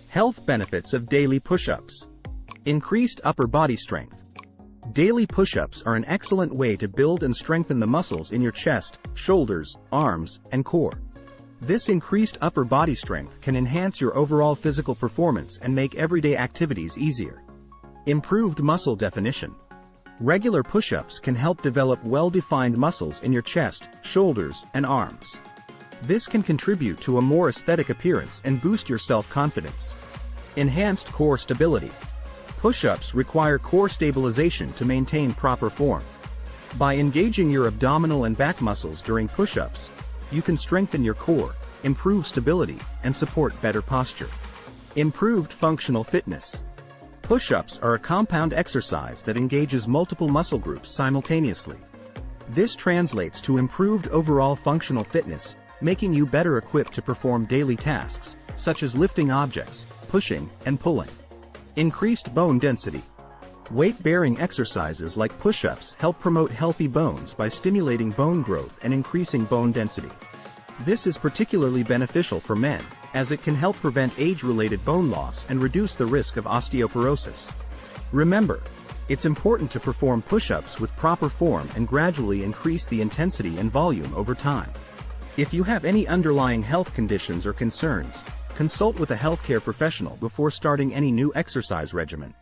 Health benefits of daily push-ups. Increased upper body strength. Daily push-ups are an excellent way to build and strengthen the muscles in your chest, shoulders, arms, and core. This increased upper body strength can enhance your overall physical performance and make everyday activities easier. Improved muscle definition. Regular push-ups can help develop well-defined muscles in your chest, shoulders, and arms. This can contribute to a more aesthetic appearance and boost your self-confidence. Enhanced core stability. Push-ups require core stabilization to maintain proper form. By engaging your abdominal and back muscles during push-ups, you can strengthen your core, improve stability, and support better posture. Improved functional fitness. Push-ups are a compound exercise that engages multiple muscle groups simultaneously. This translates to improved overall functional fitness, making you better equipped to perform daily tasks, such as lifting objects, pushing, and pulling. Increased bone density. Weight-bearing exercises like push-ups help promote healthy bones by stimulating bone growth and increasing bone density. This is particularly beneficial for men, as it can help prevent age-related bone loss and reduce the risk of osteoporosis. Remember, it's important to perform push-ups with proper form and gradually increase the intensity and volume over time. If you have any underlying health conditions or concerns, consult with a healthcare professional before starting any new exercise regimen.